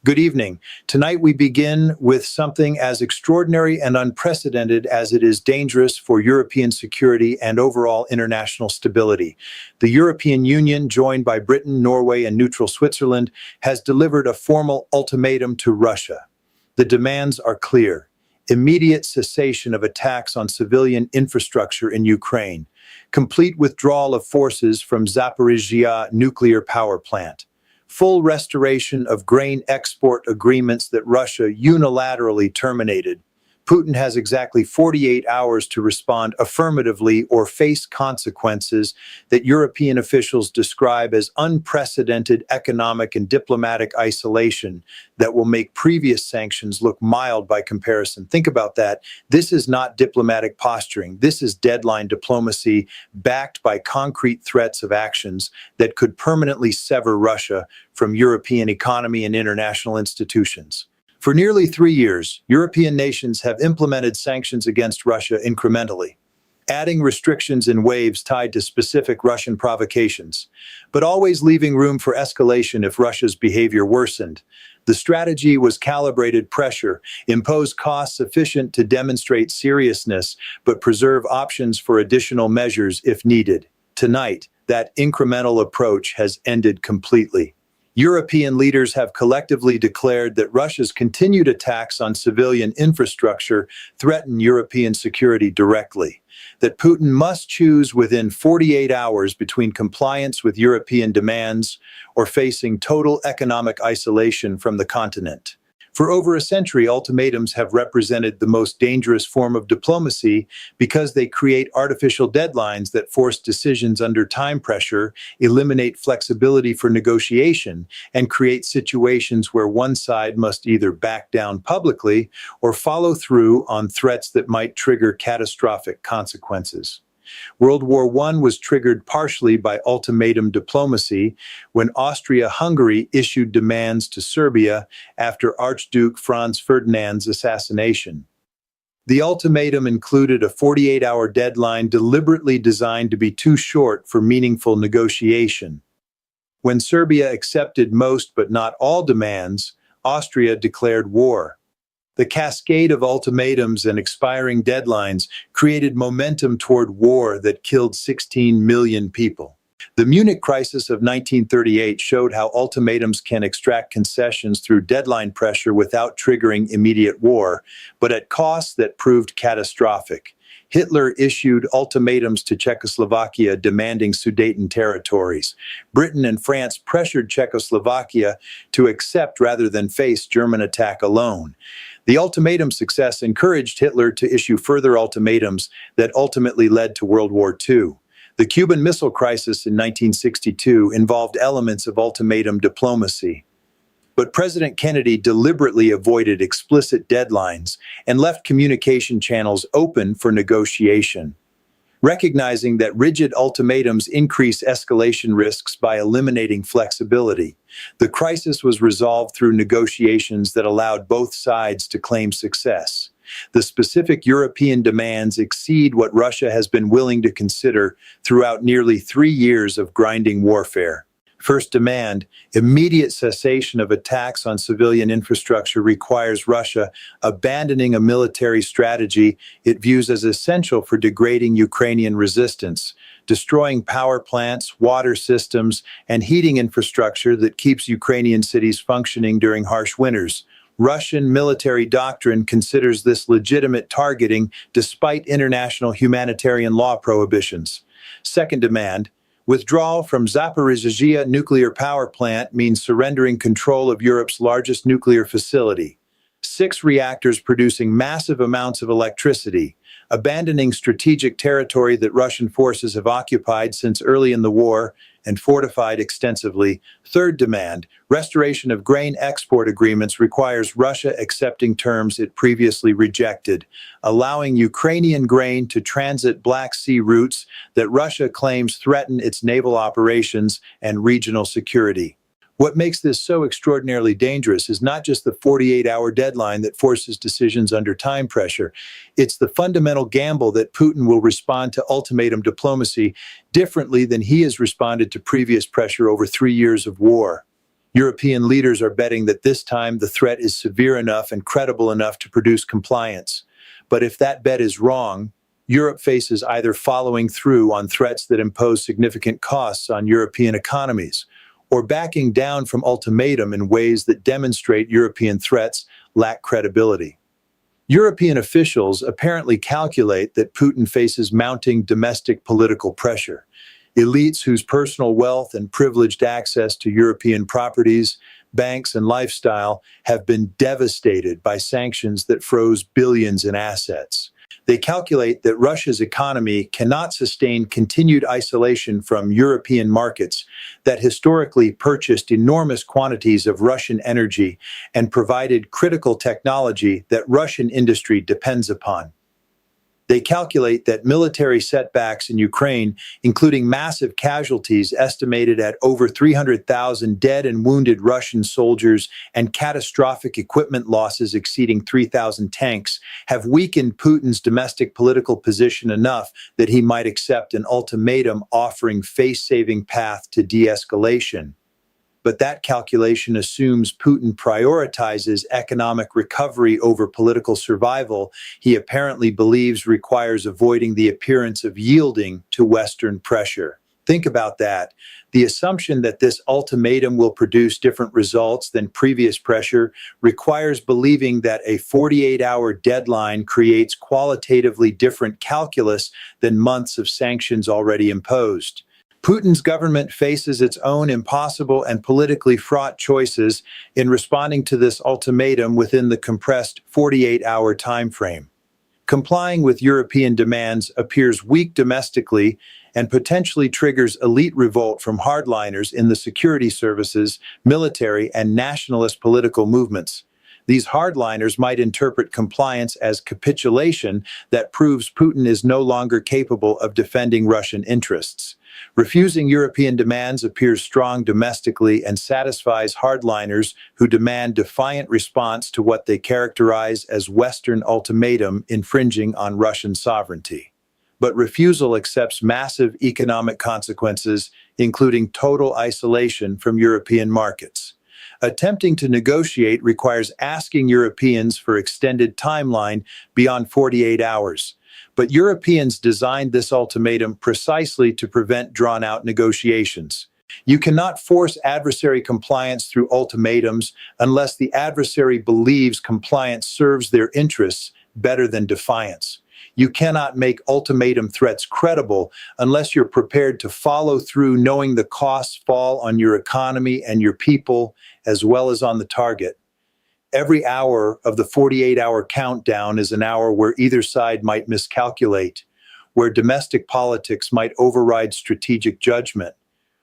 Good evening. Tonight we begin with something as extraordinary and unprecedented as it is dangerous for European security and overall international stability. The European Union, joined by Britain, Norway, and neutral Switzerland, has delivered a formal ultimatum to Russia. The demands are clear: immediate cessation of attacks on civilian infrastructure in Ukraine, complete withdrawal of forces from Zaporizhzhia nuclear power plant, full restoration of grain export agreements that Russia unilaterally terminated. Putin has exactly 48 hours to respond affirmatively or face consequences that European officials describe as unprecedented economic and diplomatic isolation that will make previous sanctions look mild by comparison. Think about that. This is not diplomatic posturing. This is deadline diplomacy backed by concrete threats of actions that could permanently sever Russia from European economy and international institutions. For nearly 3 years, European nations have implemented sanctions against Russia incrementally, adding restrictions in waves tied to specific Russian provocations, but always leaving room for escalation if Russia's behavior worsened. The strategy was calibrated pressure, impose costs sufficient to demonstrate seriousness, but preserve options for additional measures if needed. Tonight, that incremental approach has ended completely. European leaders have collectively declared that Russia's continued attacks on civilian infrastructure threaten European security directly, that Putin must choose within 48 hours between compliance with European demands or facing total economic isolation from the continent. For over a century, ultimatums have represented the most dangerous form of diplomacy because they create artificial deadlines that force decisions under time pressure, eliminate flexibility for negotiation, and create situations where one side must either back down publicly or follow through on threats that might trigger catastrophic consequences. World War I was triggered partially by ultimatum diplomacy when Austria-Hungary issued demands to Serbia after Archduke Franz Ferdinand's assassination. The ultimatum included a 48-hour deadline deliberately designed to be too short for meaningful negotiation. When Serbia accepted most but not all demands, Austria declared war. The cascade of ultimatums and expiring deadlines created momentum toward war that killed 16 million people. The Munich crisis of 1938 showed how ultimatums can extract concessions through deadline pressure without triggering immediate war, but at costs that proved catastrophic. Hitler issued ultimatums to Czechoslovakia demanding Sudeten territories. Britain and France pressured Czechoslovakia to accept rather than face German attack alone. The ultimatum success encouraged Hitler to issue further ultimatums that ultimately led to World War II. The Cuban Missile Crisis in 1962 involved elements of ultimatum diplomacy. But President Kennedy deliberately avoided explicit deadlines and left communication channels open for negotiation. Recognizing that rigid ultimatums increase escalation risks by eliminating flexibility, the crisis was resolved through negotiations that allowed both sides to claim success. The specific European demands exceed what Russia has been willing to consider throughout nearly 3 years of grinding warfare. First demand: immediate cessation of attacks on civilian infrastructure requires Russia abandoning a military strategy it views as essential for degrading Ukrainian resistance, destroying power plants, water systems, and heating infrastructure that keeps Ukrainian cities functioning during harsh winters. Russian military doctrine considers this legitimate targeting despite international humanitarian law prohibitions. Second demand: withdrawal from Zaporizhzhia nuclear power plant means surrendering control of Europe's largest nuclear facility. 6 reactors producing massive amounts of electricity, abandoning strategic territory that Russian forces have occupied since early in the war and fortified extensively. Third demand: restoration of grain export agreements requires Russia accepting terms it previously rejected, allowing Ukrainian grain to transit Black Sea routes that Russia claims threaten its naval operations and regional security. What makes this so extraordinarily dangerous is not just the 48-hour deadline that forces decisions under time pressure. It's the fundamental gamble that Putin will respond to ultimatum diplomacy differently than he has responded to previous pressure over 3 years of war. European leaders are betting that this time the threat is severe enough and credible enough to produce compliance. But if that bet is wrong, Europe faces either following through on threats that impose significant costs on European economies, or backing down from ultimatum in ways that demonstrate European threats lack credibility. European officials apparently calculate that Putin faces mounting domestic political pressure. Elites whose personal wealth and privileged access to European properties, banks, and lifestyle have been devastated by sanctions that froze billions in assets. They calculate that Russia's economy cannot sustain continued isolation from European markets that historically purchased enormous quantities of Russian energy and provided critical technology that Russian industry depends upon. They calculate that military setbacks in Ukraine, including massive casualties estimated at over 300,000 dead and wounded Russian soldiers and catastrophic equipment losses exceeding 3,000 tanks, have weakened Putin's domestic political position enough that he might accept an ultimatum offering face-saving path to de-escalation. But that calculation assumes Putin prioritizes economic recovery over political survival he apparently believes requires avoiding the appearance of yielding to Western pressure. Think about that. The assumption that this ultimatum will produce different results than previous pressure requires believing that a 48-hour deadline creates qualitatively different calculus than months of sanctions already imposed. Putin's government faces its own impossible and politically fraught choices in responding to this ultimatum within the compressed 48-hour timeframe. Complying with European demands appears weak domestically and potentially triggers elite revolt from hardliners in the security services, military, and nationalist political movements. These hardliners might interpret compliance as capitulation that proves Putin is no longer capable of defending Russian interests. Refusing European demands appears strong domestically and satisfies hardliners who demand defiant response to what they characterize as Western ultimatum infringing on Russian sovereignty. But refusal accepts massive economic consequences, including total isolation from European markets. Attempting to negotiate requires asking Europeans for extended timeline beyond 48 hours. But Europeans designed this ultimatum precisely to prevent drawn-out negotiations. You cannot force adversary compliance through ultimatums unless the adversary believes compliance serves their interests better than defiance. You cannot make ultimatum threats credible unless you're prepared to follow through knowing the costs fall on your economy and your people as well as on the target. Every hour of the 48-hour countdown is an hour where either side might miscalculate, where domestic politics might override strategic judgment,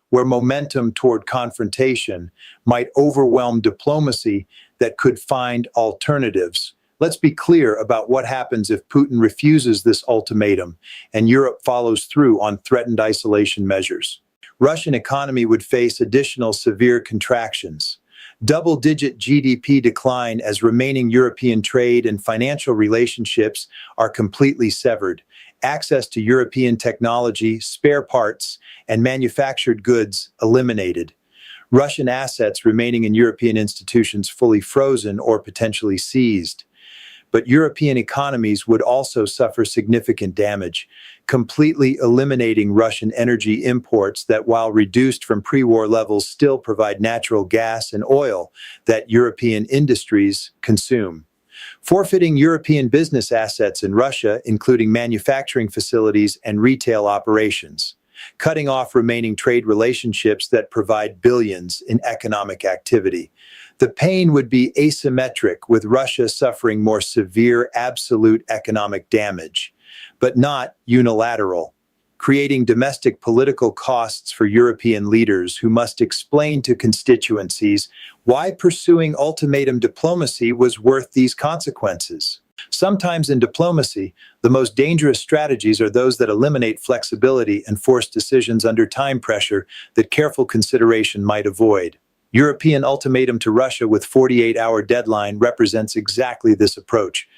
where momentum toward confrontation might overwhelm diplomacy that could find alternatives. Let's be clear about what happens if Putin refuses this ultimatum and Europe follows through on threatened isolation measures. Russian economy would face additional severe contractions. Double-digit GDP decline as remaining European trade and financial relationships are completely severed. Access to European technology, spare parts, and manufactured goods eliminated. Russian assets remaining in European institutions fully frozen or potentially seized. But European economies would also suffer significant damage, completely eliminating Russian energy imports that, while reduced from pre-war levels, still provide natural gas and oil that European industries consume. Forfeiting European business assets in Russia, including manufacturing facilities and retail operations. Cutting off remaining trade relationships that provide billions in economic activity. The pain would be asymmetric, with Russia suffering more severe absolute economic damage, but not unilateral, creating domestic political costs for European leaders who must explain to constituencies why pursuing ultimatum diplomacy was worth these consequences. Sometimes in diplomacy, the most dangerous strategies are those that eliminate flexibility and force decisions under time pressure that careful consideration might avoid. European ultimatum to Russia with 48-hour deadline represents exactly this approach.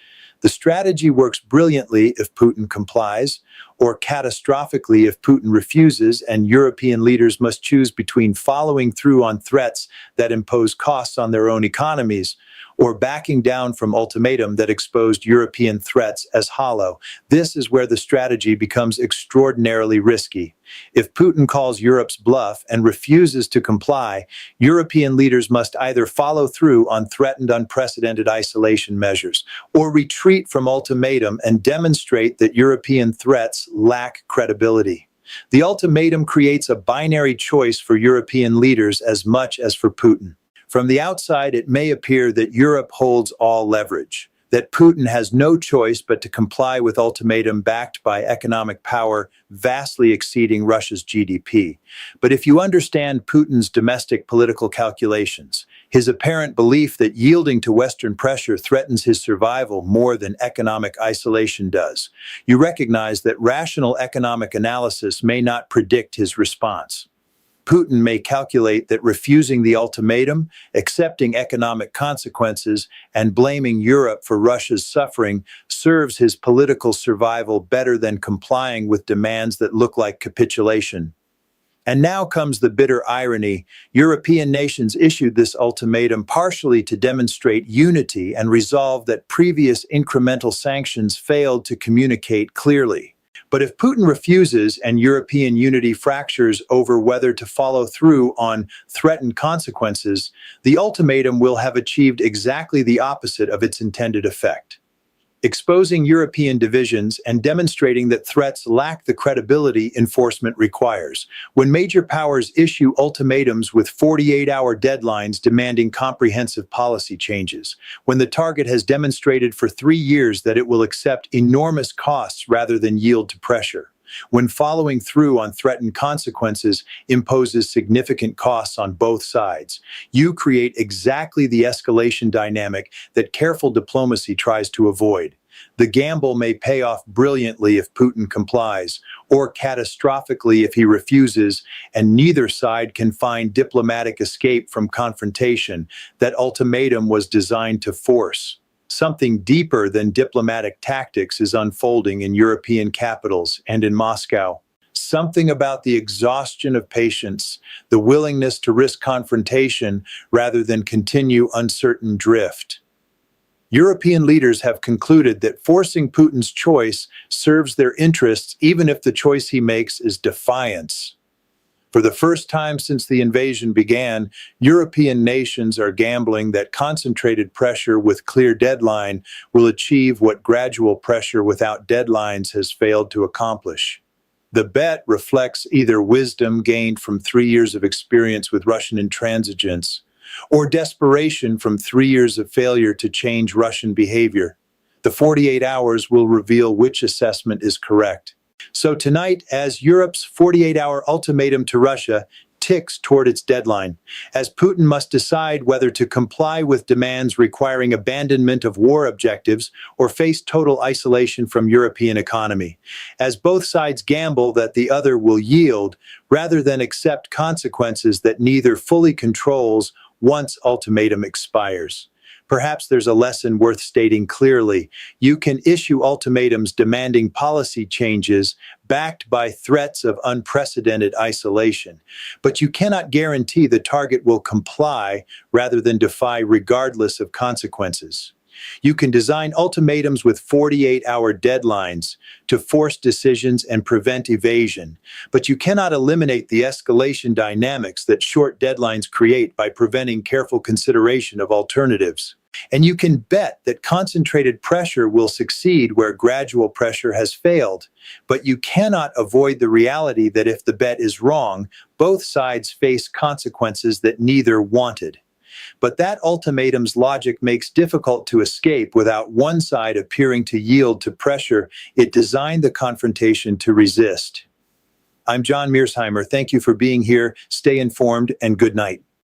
The strategy works brilliantly if Putin complies, or catastrophically if Putin refuses, and European leaders must choose between following through on threats that impose costs on their own economies, or backing down from ultimatum that exposed European threats as hollow. This is where the strategy becomes extraordinarily risky. If Putin calls Europe's bluff and refuses to comply, European leaders must either follow through on threatened unprecedented isolation measures, or retreat from ultimatum and demonstrate that European threats lack credibility. The ultimatum creates a binary choice for European leaders as much as for Putin. From the outside, it may appear that Europe holds all leverage, that Putin has no choice but to comply with ultimatum backed by economic power vastly exceeding Russia's GDP. But if you understand Putin's domestic political calculations, his apparent belief that yielding to Western pressure threatens his survival more than economic isolation does, you recognize that rational economic analysis may not predict his response. Putin may calculate that refusing the ultimatum, accepting economic consequences, and blaming Europe for Russia's suffering serves his political survival better than complying with demands that look like capitulation. And now comes the bitter irony. European nations issued this ultimatum partially to demonstrate unity and resolve that previous incremental sanctions failed to communicate clearly. But if Putin refuses and European unity fractures over whether to follow through on threatened consequences, the ultimatum will have achieved exactly the opposite of its intended effect, exposing European divisions and demonstrating that threats lack the credibility enforcement requires. When major powers issue ultimatums with 48-hour deadlines demanding comprehensive policy changes, when the target has demonstrated for 3 years that it will accept enormous costs rather than yield to pressure, when following through on threatened consequences imposes significant costs on both sides, you create exactly the escalation dynamic that careful diplomacy tries to avoid. The gamble may pay off brilliantly if Putin complies, or catastrophically if he refuses, and neither side can find diplomatic escape from confrontation that ultimatum was designed to force. Something deeper than diplomatic tactics is unfolding in European capitals and in Moscow. Something about the exhaustion of patience, the willingness to risk confrontation rather than continue uncertain drift. European leaders have concluded that forcing Putin's choice serves their interests even if the choice he makes is defiance. For the first time since the invasion began, European nations are gambling that concentrated pressure with clear deadline will achieve what gradual pressure without deadlines has failed to accomplish. The bet reflects either wisdom gained from 3 years of experience with Russian intransigence, or desperation from 3 years of failure to change Russian behavior. The 48 hours will reveal which assessment is correct. So tonight, as Europe's 48-hour ultimatum to Russia ticks toward its deadline, as Putin must decide whether to comply with demands requiring abandonment of war objectives or face total isolation from European economy, as both sides gamble that the other will yield rather than accept consequences that neither fully controls once ultimatum expires. Perhaps there's a lesson worth stating clearly. You can issue ultimatums demanding policy changes backed by threats of unprecedented isolation, but you cannot guarantee the target will comply rather than defy regardless of consequences. You can design ultimatums with 48-hour deadlines to force decisions and prevent evasion, but you cannot eliminate the escalation dynamics that short deadlines create by preventing careful consideration of alternatives. And you can bet that concentrated pressure will succeed where gradual pressure has failed, but you cannot avoid the reality that if the bet is wrong, both sides face consequences that neither wanted. But that ultimatum's logic makes difficult to escape without one side appearing to yield to pressure it designed the confrontation to resist. I'm John Mearsheimer. Thank you for being here. Stay informed and good night.